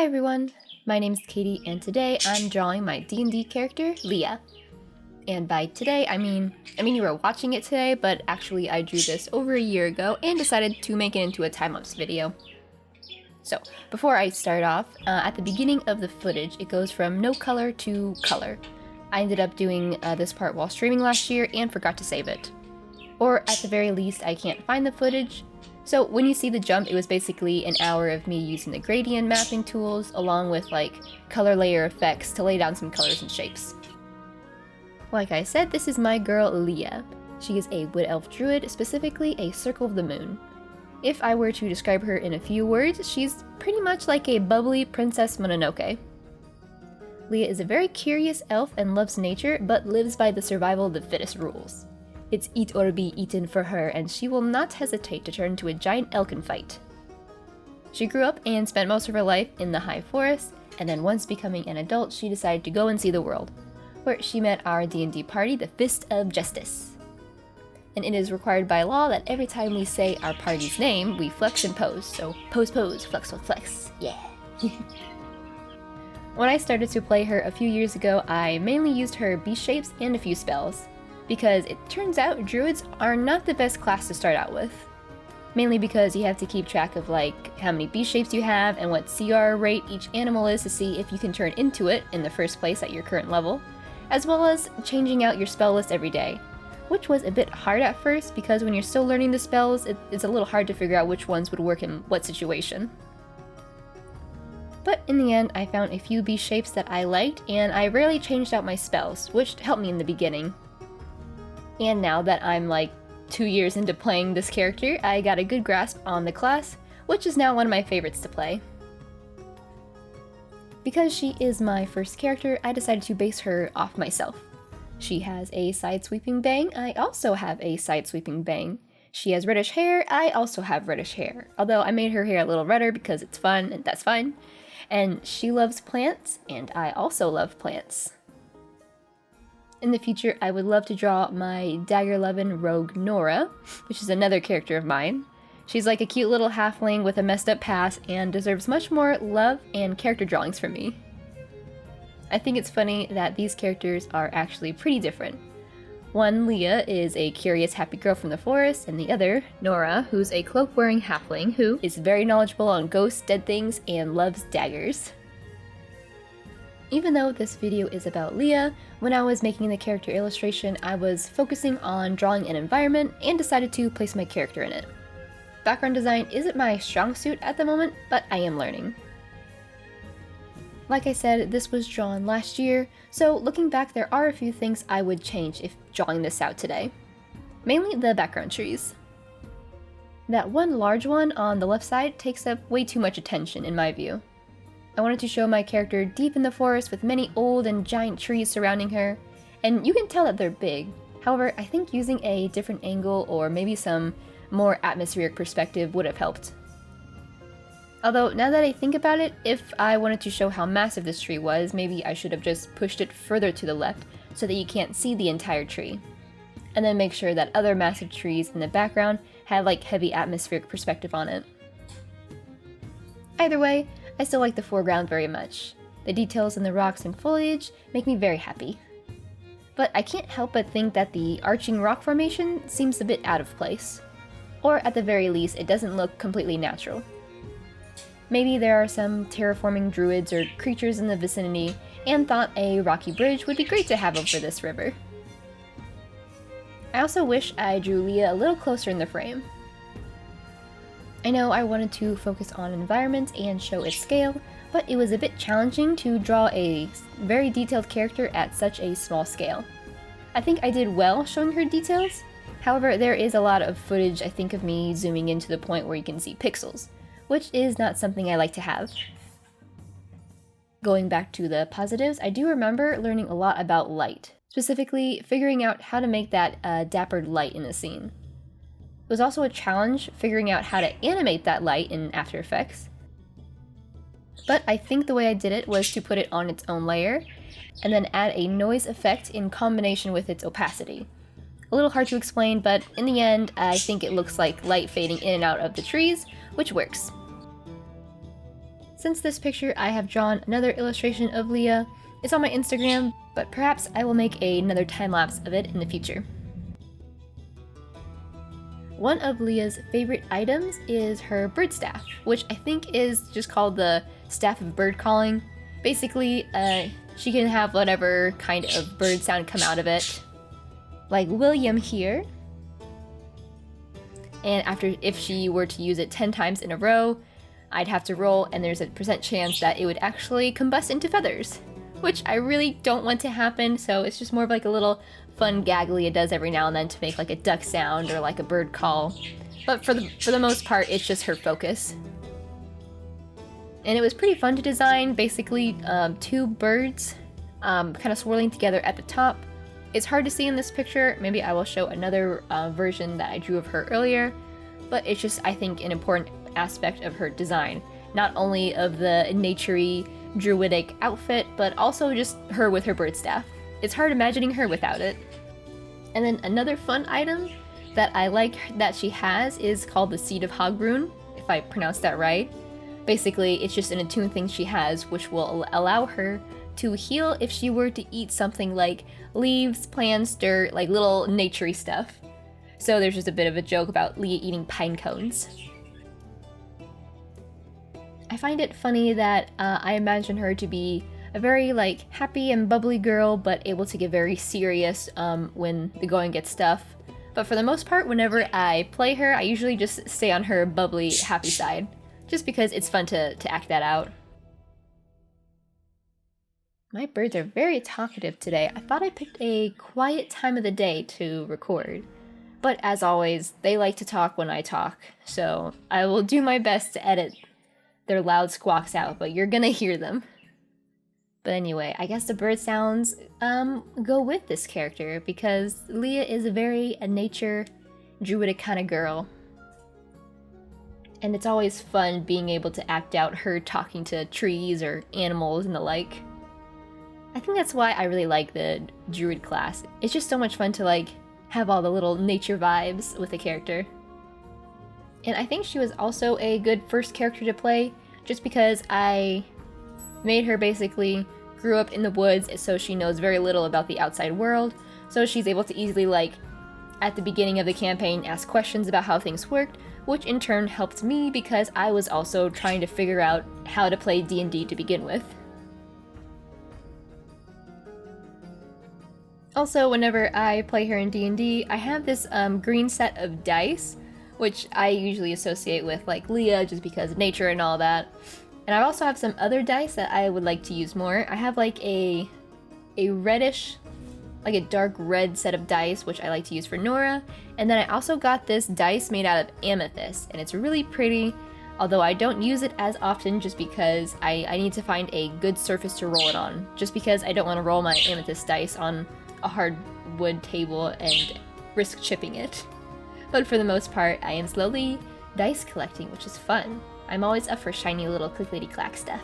Hi everyone, my name is Katie and today I'm drawing my D&D character, Leah. And by today, I mean you were watching it today, but actually I drew this over a year ago and decided to make it into a time-lapse video. So, before I start off, at the beginning of the footage, it goes from no color to color. I ended up doing this part while streaming last year and forgot to save it. Or at the very least, I can't find the footage. So when you see the jump, it was basically an hour of me using the gradient mapping tools along with like color layer effects to lay down some colors and shapes. Like I said, this is my girl Leah. She is a wood elf druid, specifically a circle of the moon. If I were to describe her in a few words, she's pretty much like a bubbly Princess Mononoke. Leah is a very curious elf and loves nature, but lives by the survival of the fittest rules. It's eat or be eaten for her, and she will not hesitate to turn into a giant elk and fight. She grew up and spent most of her life in the high forest, and then once becoming an adult, she decided to go and see the world, where she met our D&D party, the Fist of Justice. And it is required by law that every time we say our party's name, we flex and pose, so pose, pose, flex, flex, flex, yeah. When I started to play her a few years ago, I mainly used her beast shapes and a few spells, because it turns out druids are not the best class to start out with. Mainly because you have to keep track of like how many beast shapes you have and what CR rate each animal is to see if you can turn into it in the first place at your current level, as well as changing out your spell list every day, which was a bit hard at first because when you're still learning the spells, it's a little hard to figure out which ones would work in what situation. But in the end, I found a few beast shapes that I liked, and I rarely changed out my spells, which helped me in the beginning. And now that I'm like 2 years into playing this character, I got a good grasp on the class, which is now one of my favorites to play. Because she is my first character, I decided to base her off myself. She has a side-sweeping bang, I also have a side-sweeping bang. She has reddish hair, I also have reddish hair, although I made her hair a little redder because it's fun, and that's fine. And she loves plants, and I also love plants. In the future, I would love to draw my dagger-loving rogue Nora, which is another character of mine. She's like a cute little halfling with a messed up past and deserves much more love and character drawings from me. I think it's funny that these characters are actually pretty different. One, Leah, is a curious happy girl from the forest, and the other, Nora, who's a cloak-wearing halfling who is very knowledgeable on ghosts, dead things, and loves daggers. Even though this video is about Leah, when I was making the character illustration, I was focusing on drawing an environment and decided to place my character in it. Background design isn't my strong suit at the moment, but I am learning. Like I said, this was drawn last year, so looking back there are a few things I would change if drawing this out today. Mainly the background trees. That one large one on the left side takes up way too much attention in my view. I wanted to show my character deep in the forest with many old and giant trees surrounding her, and you can tell that they're big. However, I think using a different angle or maybe some more atmospheric perspective would have helped. Although, now that I think about it, if I wanted to show how massive this tree was, maybe I should have just pushed it further to the left so that you can't see the entire tree. And then make sure that other massive trees in the background had like heavy atmospheric perspective on it. Either way, I still like the foreground very much. The details in the rocks and foliage make me very happy. But I can't help but think that the arching rock formation seems a bit out of place. Or at the very least, it doesn't look completely natural. Maybe there are some terraforming druids or creatures in the vicinity and thought a rocky bridge would be great to have over this river. I also wish I drew Leah a little closer in the frame. I know I wanted to focus on environment and show its scale, but it was a bit challenging to draw a very detailed character at such a small scale. I think I did well showing her details, however there is a lot of footage I think of me zooming in to the point where you can see pixels, which is not something I like to have. Going back to the positives, I do remember learning a lot about light, specifically figuring out how to make that dappered light in the scene. It was also a challenge figuring out how to animate that light in After Effects. But I think the way I did it was to put it on its own layer, and then add a noise effect in combination with its opacity. A little hard to explain, but in the end, I think it looks like light fading in and out of the trees, which works. Since this picture, I have drawn another illustration of Leah. It's on my Instagram, but perhaps I will make another time-lapse of it in the future. One of Leah's favorite items is her bird staff, which I think is just called the Staff of Bird Calling. Basically, she can have whatever kind of bird sound come out of it. Like William here. And if she were to use it 10 times in a row, I'd have to roll, and there's a % chance that it would actually combust into feathers, which I really don't want to happen, so it's just more of like a little fun gag Leah does every now and then to make like a duck sound or like a bird call. But for the most part, it's just her focus. And it was pretty fun to design, basically 2 birds kind of swirling together at the top. It's hard to see in this picture, maybe I will show another version that I drew of her earlier, but it's just, I think, an important aspect of her design. Not only of the naturey, druidic outfit, but also just her with her bird staff. It's hard imagining her without it. And then another fun item that I like that she has is called the Seed of Hogbrun, if I pronounced that right. Basically, it's just an attuned thing she has, which will allow her to heal if she were to eat something like leaves, plants, dirt, like little naturey stuff. So there's just a bit of a joke about Leah eating pine cones. I find it funny that I imagine her to be a very like happy and bubbly girl, but able to get very serious when the going gets tough. But for the most part, whenever I play her, I usually just stay on her bubbly, happy side, just because it's fun to act that out. My birds are very talkative today. I thought I picked a quiet time of the day to record. But as always, they like to talk when I talk, so I will do my best to edit their loud squawks out, but you're gonna hear them. But anyway, I guess the bird sounds go with this character, because Leah is a very nature, druidic kind of girl. And it's always fun being able to act out her talking to trees or animals and the like. I think that's why I really like the druid class. It's just so much fun to like have all the little nature vibes with the character. And I think she was also a good first character to play, just because I made her basically grew up in the woods, so she knows very little about the outside world, so she's able to easily, like, at the beginning of the campaign, ask questions about how things worked, which in turn helped me because I was also trying to figure out how to play D&D to begin with. Also, whenever I play her in D&D, I have this green set of dice, which I usually associate with like Leah just because of nature and all that. And I also have some other dice that I would like to use more. I have like a reddish, like a dark red set of dice, which I like to use for Nora. And then I also got this dice made out of amethyst, and it's really pretty, although I don't use it as often just because I need to find a good surface to roll it on. Just because I don't want to roll my amethyst dice on a hard wood table and risk chipping it. But for the most part, I am slowly dice collecting, which is fun. I'm always up for shiny little clickety-clack stuff.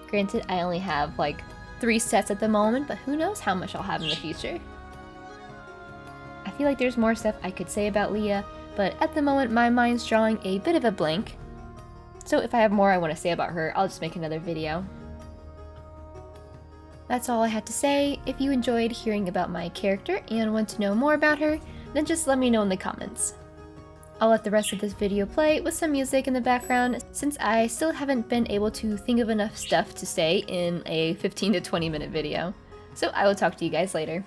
Granted, I only have like 3 sets at the moment, but who knows how much I'll have in the future. I feel like there's more stuff I could say about Leah, but at the moment my mind's drawing a bit of a blank. So if I have more I want to say about her, I'll just make another video. That's all I had to say. If you enjoyed hearing about my character and want to know more about her, then just let me know in the comments. I'll let the rest of this video play with some music in the background since I still haven't been able to think of enough stuff to say in a 15 to 20 minute video. So I will talk to you guys later.